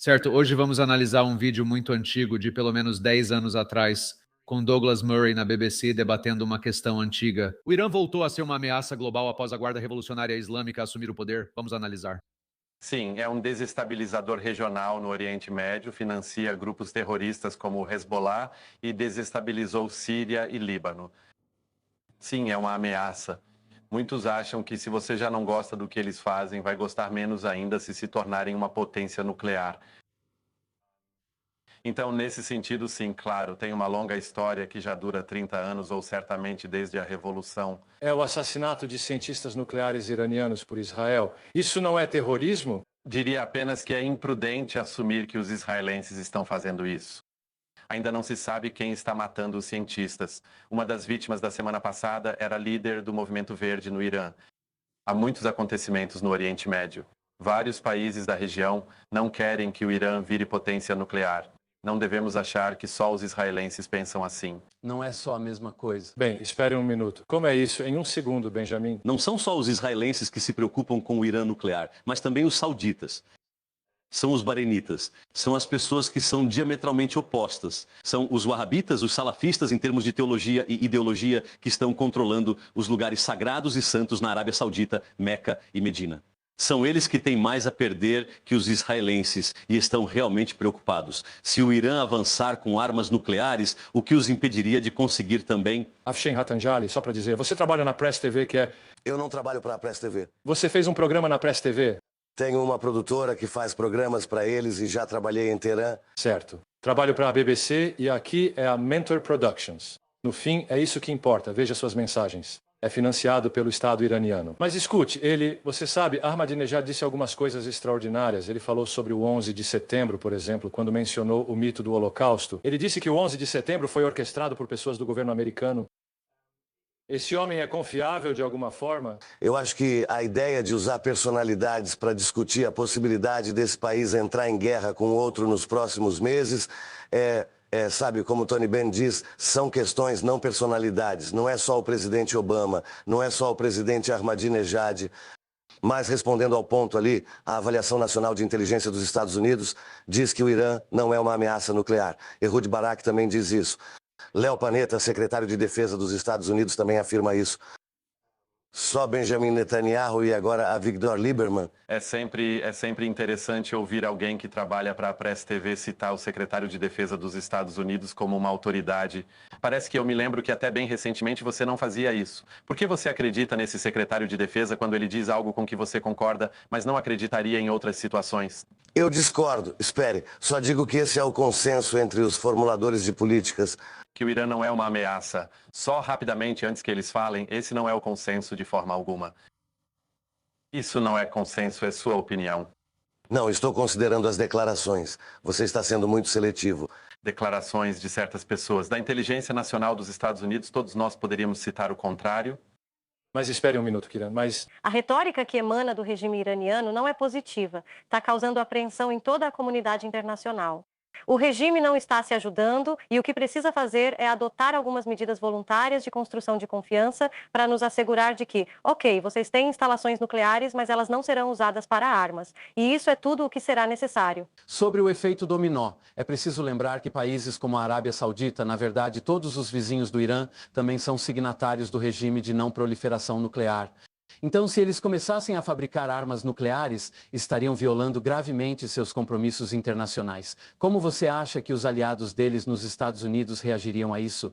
Certo, hoje vamos analisar um vídeo muito antigo, de pelo menos 10 anos atrás, com Douglas Murray na BBC debatendo uma questão antiga. O Irã voltou a ser uma ameaça global após a Guarda Revolucionária Islâmica assumir o poder? Vamos analisar. Sim, é um desestabilizador regional no Oriente Médio, financia grupos terroristas como o Hezbollah e desestabilizou Síria e Líbano. Sim, é uma ameaça. Muitos acham que se você já não gosta do que eles fazem, vai gostar menos ainda se tornarem uma potência nuclear. Então, nesse sentido, sim, claro, tem uma longa história que já dura 30 anos, ou certamente desde a Revolução. É o assassinato de cientistas nucleares iranianos por Israel. Isso não é terrorismo? Diria apenas que é imprudente assumir que os israelenses estão fazendo isso. Ainda não se sabe quem está matando os cientistas. Uma das vítimas da semana passada era líder do Movimento Verde no Irã. Há muitos acontecimentos no Oriente Médio. Vários países da região não querem que o Irã vire potência nuclear. Não devemos achar que só os israelenses pensam assim. Não é só a mesma coisa. Bem, espere um minuto. Como é isso? Em um segundo, Benjamin. Não são só os israelenses que se preocupam com o Irã nuclear, mas também os sauditas. São os barenitas, são as pessoas que são diametralmente opostas. São os wahhabitas, os salafistas em termos de teologia e ideologia que estão controlando os lugares sagrados e santos na Arábia Saudita, Meca e Medina. São eles que têm mais a perder que os israelenses e estão realmente preocupados. Se o Irã avançar com armas nucleares, o que os impediria de conseguir também? Afshin Ratanjali, só para dizer, você trabalha na Press TV, que é... Eu não trabalho para a Press TV. Você fez um programa na Press TV? Tenho uma produtora que faz programas para eles e já trabalhei em Teherã. Certo. Trabalho para a BBC e aqui é a Mentor Productions. No fim, é isso que importa. Veja suas mensagens. É financiado pelo Estado iraniano. Mas escute, você sabe, Ahmadinejad disse algumas coisas extraordinárias. Ele falou sobre o 11 de setembro, por exemplo, quando mencionou o mito do Holocausto. Ele disse que o 11 de setembro foi orquestrado por pessoas do governo americano. Esse homem é confiável de alguma forma? Eu acho que a ideia de usar personalidades para discutir a possibilidade desse país entrar em guerra com outro nos próximos meses sabe, como Tony Benn diz, são questões, não personalidades. Não é só o presidente Obama, não é só o presidente Ahmadinejad. Mas, respondendo ao ponto ali, a Avaliação Nacional de Inteligência dos Estados Unidos diz que o Irã não é uma ameaça nuclear. Ehud Barak também diz isso. Léo Panetta, secretário de Defesa dos Estados Unidos, também afirma isso. Só Benjamin Netanyahu e agora a Avigdor Lieberman. É sempre interessante ouvir alguém que trabalha para a Press TV citar o secretário de Defesa dos Estados Unidos como uma autoridade. Parece que eu me lembro que até bem recentemente você não fazia isso. Por que você acredita nesse secretário de Defesa quando ele diz algo com que você concorda, mas não acreditaria em outras situações? Eu discordo. Espere, só digo que esse é o consenso entre os formuladores de políticas. Que o Irã não é uma ameaça. Só rapidamente, antes que eles falem, esse não é o consenso de forma alguma. Isso não é consenso, é sua opinião. Não, estou considerando as declarações. Você está sendo muito seletivo. Declarações de certas pessoas. Da Inteligência Nacional dos Estados Unidos, todos nós poderíamos citar o contrário. Mas espere um minuto, Kiran, A retórica que emana do regime iraniano não é positiva. Está causando apreensão em toda a comunidade internacional. O regime não está se ajudando e o que precisa fazer é adotar algumas medidas voluntárias de construção de confiança para nos assegurar de que, ok, vocês têm instalações nucleares, mas elas não serão usadas para armas. E isso é tudo o que será necessário. Sobre o efeito dominó, é preciso lembrar que países como a Arábia Saudita, na verdade todos os vizinhos do Irã, também são signatários do regime de não proliferação nuclear. Então, se eles começassem a fabricar armas nucleares, estariam violando gravemente seus compromissos internacionais. Como você acha que os aliados deles nos Estados Unidos reagiriam a isso?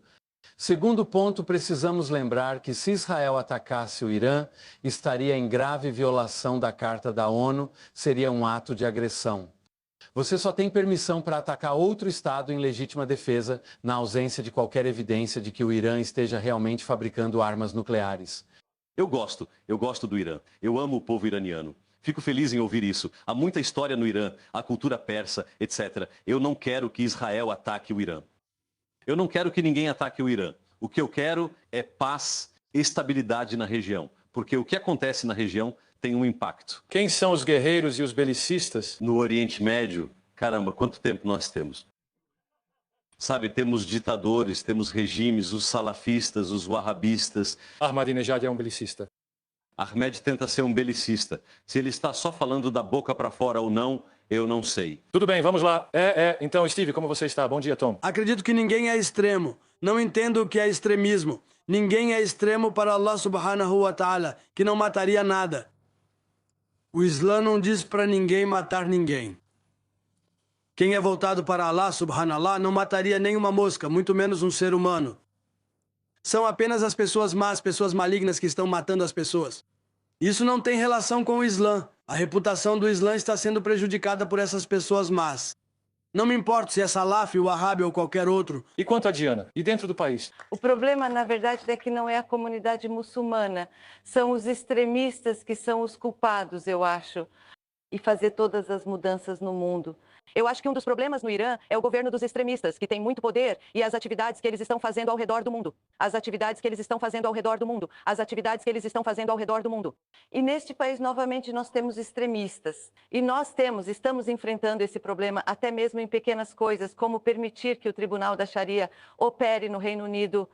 Segundo ponto, precisamos lembrar que se Israel atacasse o Irã, estaria em grave violação da Carta da ONU, seria um ato de agressão. Você só tem permissão para atacar outro Estado em legítima defesa, na ausência de qualquer evidência de que o Irã esteja realmente fabricando armas nucleares. Eu gosto do Irã. Eu amo o povo iraniano. Fico feliz em ouvir isso. Há muita história no Irã, a cultura persa, etc. Eu não quero que Israel ataque o Irã. Eu não quero que ninguém ataque o Irã. O que eu quero é paz e estabilidade na região. Porque o que acontece na região tem um impacto. Quem são os guerreiros e os belicistas? No Oriente Médio, caramba, quanto tempo nós temos? Sabe, temos ditadores, temos regimes, os salafistas, os wahhabistas. Ahmadinejad é um belicista. Ahmed tenta ser um belicista. Se ele está só falando da boca para fora ou não, Eu não sei. Tudo bem, vamos lá. Então, Steve, como você está? Bom dia, Tom. Acredito que ninguém é extremo. Não entendo o que é extremismo. Ninguém é extremo para Allah subhanahu wa ta'ala, que não mataria nada. O Islã não diz para ninguém matar ninguém. Quem é voltado para Allah subhanallah não mataria nenhuma mosca, muito menos um ser humano. São apenas as pessoas más, pessoas malignas que estão matando as pessoas. Isso não tem relação com o Islã. A reputação do Islã está sendo prejudicada por essas pessoas más. Não me importa se é Salafi, Wahhabi ou qualquer outro. E quanto a Diana? E dentro do país? O problema, na verdade, é que não é a comunidade muçulmana. São os extremistas que são os culpados, eu acho, e fazer todas as mudanças no mundo. Eu acho que um dos problemas no Irã é o governo dos extremistas, que tem muito poder, e as atividades que eles estão fazendo ao redor do mundo. As atividades que eles estão fazendo ao redor do mundo. As atividades que eles estão fazendo ao redor do mundo. E neste país, novamente, nós temos extremistas. E estamos enfrentando esse problema até mesmo em pequenas coisas, como permitir que o Tribunal da Sharia opere no Reino Unido.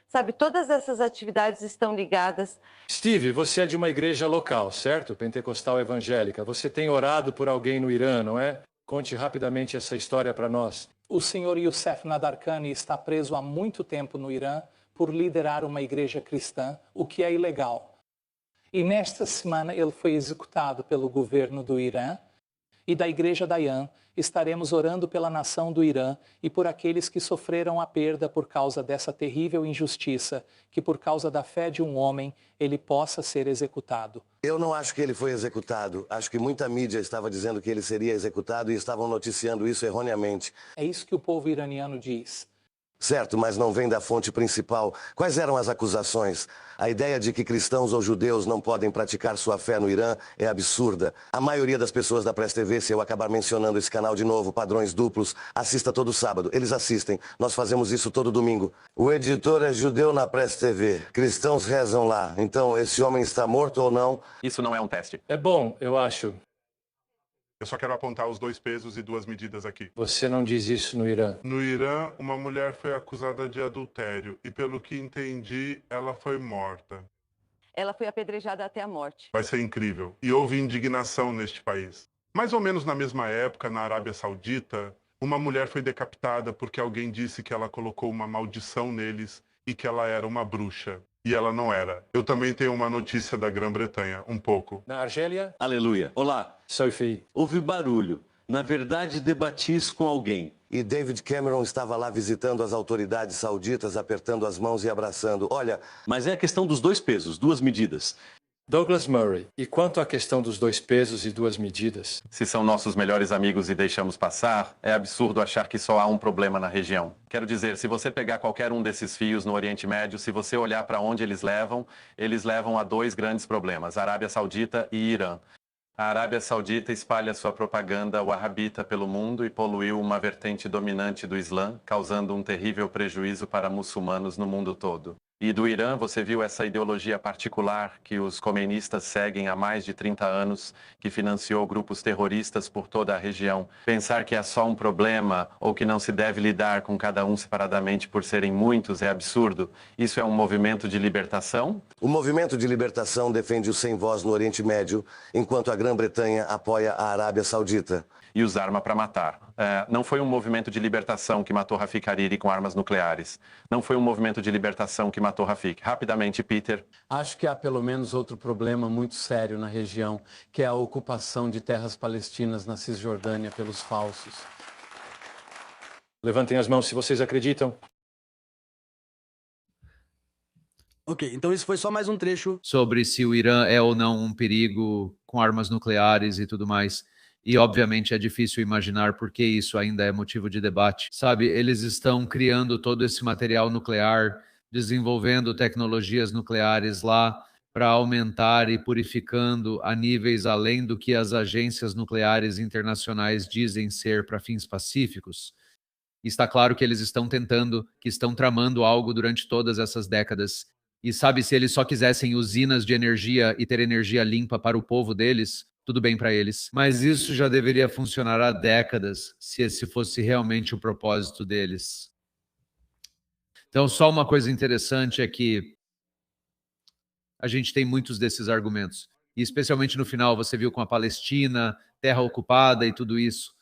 Sabe, todas essas atividades estão ligadas. Steve, você é de uma igreja local, certo? Pentecostal evangélica. Você tem orado por alguém no Irã, não é? Conte rapidamente essa história para nós. O senhor Youssef Nadarkhani está preso há muito tempo no Irã por liderar uma igreja cristã, o que é ilegal. E nesta semana ele foi executado pelo governo do Irã e da Igreja Dayan. Estaremos orando pela nação do Irã e por aqueles que sofreram a perda por causa dessa terrível injustiça, que por causa da fé de um homem ele possa ser executado. Eu não acho que ele foi executado. Acho que muita mídia estava dizendo que ele seria executado e estavam noticiando isso erroneamente. É isso que o povo iraniano diz. Certo, mas não vem da fonte principal. Quais eram as acusações? A ideia de que cristãos ou judeus não podem praticar sua fé no Irã é absurda. A maioria das pessoas da Press TV, se eu acabar mencionando esse canal de novo, Padrões Duplos, assista todo sábado. Eles assistem. Nós fazemos isso todo domingo. O editor é judeu na Press TV. Cristãos rezam lá. Então, esse homem está morto ou não? Isso não é um teste. É bom, eu acho. Eu só quero apontar os 2 pesos e 2 medidas aqui. Você não diz isso no Irã. No Irã, uma mulher foi acusada de adultério e, pelo que entendi, ela foi morta. Ela foi apedrejada até a morte. Vai ser incrível. E houve indignação neste país. Mais ou menos na mesma época, na Arábia Saudita, uma mulher foi decapitada porque alguém disse que ela colocou uma maldição neles e que ela era uma bruxa. E ela não era. Eu também tenho uma notícia da Grã-Bretanha, um pouco. Na Argélia? Aleluia. Olá. Sophie. Houve barulho. Na verdade, debati isso com alguém. E David Cameron estava lá visitando as autoridades sauditas, apertando as mãos e abraçando. Olha... Mas é a questão dos 2 pesos, 2 medidas. Douglas Murray, e quanto à questão dos 2 pesos e 2 medidas? Se são nossos melhores amigos e deixamos passar, é absurdo achar que só há um problema na região. Quero dizer, se você pegar qualquer um desses fios no Oriente Médio, se você olhar para onde eles levam a 2 grandes problemas, Arábia Saudita e Irã. A Arábia Saudita espalha sua propaganda wahhabita pelo mundo e poluiu uma vertente dominante do Islã, causando um terrível prejuízo para muçulmanos no mundo todo. E do Irã, você viu essa ideologia particular que os comunistas seguem há mais de 30 anos, que financiou grupos terroristas por toda a região. Pensar que é só um problema ou que não se deve lidar com cada um separadamente por serem muitos é absurdo. Isso é um movimento de libertação? O movimento de libertação defende o sem voz no Oriente Médio, enquanto a Grã-Bretanha apoia a Arábia Saudita. E usa arma para matar. Não foi um movimento de libertação que matou Rafik Hariri com armas nucleares. Não foi um movimento de libertação que matou Rafik. Rapidamente, Peter. Acho que há pelo menos outro problema muito sério na região, que é a ocupação de terras palestinas na Cisjordânia pelos falsos. Levantem as mãos se vocês acreditam. Ok, então isso foi só mais um trecho. Sobre se o Irã é ou não um perigo com armas nucleares e tudo mais. E, obviamente, é difícil imaginar por que isso ainda é motivo de debate. Sabe, eles estão criando todo esse material nuclear, desenvolvendo tecnologias nucleares lá para aumentar e purificando a níveis além do que as agências nucleares internacionais dizem ser para fins pacíficos. E está claro que eles estão tentando, que estão tramando algo durante todas essas décadas. E sabe, se eles só quisessem usinas de energia e ter energia limpa para o povo deles, tudo bem para eles. Mas isso já deveria funcionar há décadas, se esse fosse realmente o propósito deles. Então, só uma coisa interessante é que a gente tem muitos desses argumentos. E especialmente no final, você viu com a Palestina, terra ocupada e tudo isso.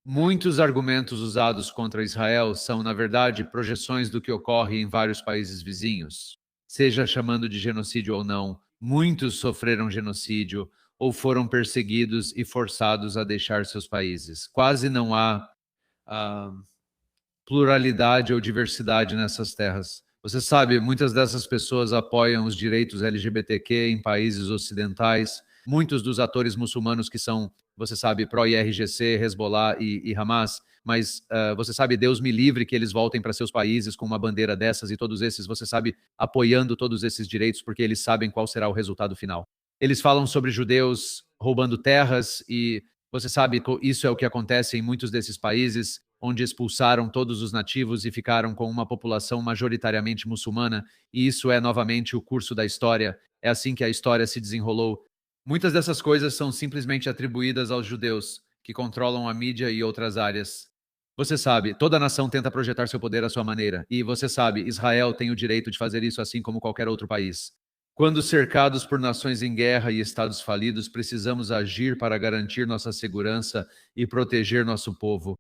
Muitos argumentos usados contra Israel são, na verdade, projeções do que ocorre em vários países vizinhos. Seja chamando de genocídio ou não, muitos sofreram genocídio ou foram perseguidos e forçados a deixar seus países. Quase não há pluralidade ou diversidade nessas terras. Você sabe, muitas dessas pessoas apoiam os direitos LGBTQ em países ocidentais. Muitos dos atores muçulmanos que são, você sabe, pró-IRGC, Hezbollah e Hamas, mas você sabe, Deus me livre que eles voltem para seus países com uma bandeira dessas e todos esses, você sabe, apoiando todos esses direitos porque eles sabem qual será o resultado final. Eles falam sobre judeus roubando terras e você sabe, isso é o que acontece em muitos desses países, onde expulsaram todos os nativos e ficaram com uma população majoritariamente muçulmana, e isso é novamente o curso da história, é assim que a história se desenrolou. Muitas dessas coisas são simplesmente atribuídas aos judeus, que controlam a mídia e outras áreas. Você sabe, toda nação tenta projetar seu poder à sua maneira, e você sabe, Israel tem o direito de fazer isso assim como qualquer outro país. Quando cercados por nações em guerra e estados falidos, precisamos agir para garantir nossa segurança e proteger nosso povo.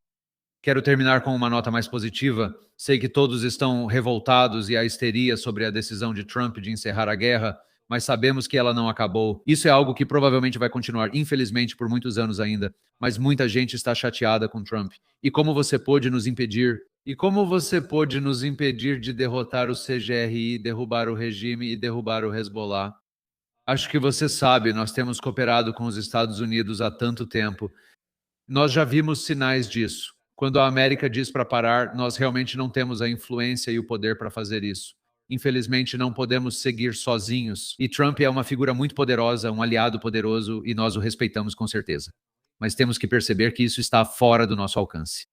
Quero terminar com uma nota mais positiva. Sei que todos estão revoltados e há histeria sobre a decisão de Trump de encerrar a guerra, mas sabemos que ela não acabou. Isso é algo que provavelmente vai continuar, infelizmente, por muitos anos ainda. Mas muita gente está chateada com Trump. E como você pôde nos impedir? E como você pôde nos impedir de derrotar o CGRI, derrubar o regime e derrubar o Hezbollah? Acho que você sabe, nós temos cooperado com os Estados Unidos há tanto tempo. Nós já vimos sinais disso. Quando a América diz para parar, nós realmente não temos a influência e o poder para fazer isso. Infelizmente, não podemos seguir sozinhos. E Trump é uma figura muito poderosa, um aliado poderoso, e nós o respeitamos com certeza. Mas temos que perceber que isso está fora do nosso alcance.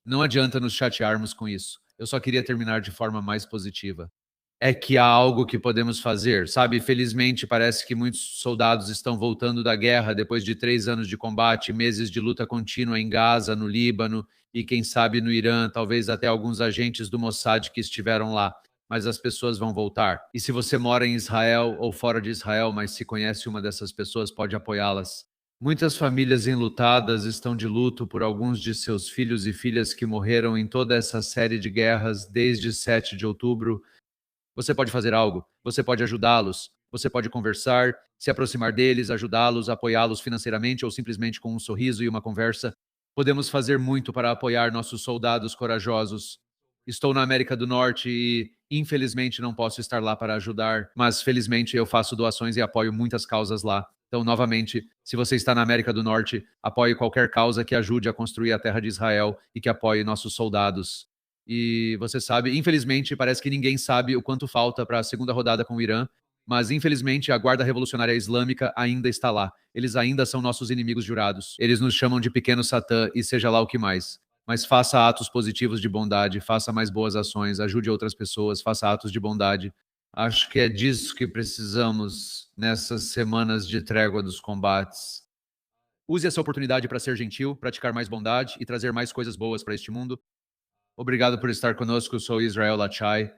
Não adianta nos chatearmos com isso. Eu só queria terminar de forma mais positiva. É que há algo que podemos fazer, sabe? Felizmente, parece que muitos soldados estão voltando da guerra depois de 3 anos de combate, meses de luta contínua em Gaza, no Líbano e, quem sabe, no Irã, talvez até alguns agentes do Mossad que estiveram lá. Mas as pessoas vão voltar. E se você mora em Israel ou fora de Israel, mas se conhece uma dessas pessoas, pode apoiá-las. Muitas famílias enlutadas estão de luto por alguns de seus filhos e filhas que morreram em toda essa série de guerras desde 7 de outubro. Você pode fazer algo, você pode ajudá-los, você pode conversar, se aproximar deles, ajudá-los, apoiá-los financeiramente ou simplesmente com um sorriso e uma conversa. Podemos fazer muito para apoiar nossos soldados corajosos. Estou na América do Norte e, infelizmente, não posso estar lá para ajudar, mas, felizmente, eu faço doações e apoio muitas causas lá. Então, novamente, se você está na América do Norte, apoie qualquer causa que ajude a construir a terra de Israel e que apoie nossos soldados. E você sabe, infelizmente, parece que ninguém sabe o quanto falta para a segunda rodada com o Irã, mas infelizmente a Guarda Revolucionária Islâmica ainda está lá. Eles ainda são nossos inimigos jurados. Eles nos chamam de pequeno Satã e seja lá o que mais. Mas faça atos positivos de bondade, faça mais boas ações, ajude outras pessoas, faça atos de bondade. Acho que é disso que precisamos nessas semanas de trégua dos combates. Use essa oportunidade para ser gentil, praticar mais bondade e trazer mais coisas boas para este mundo. Obrigado por estar conosco, sou Israel Lachai.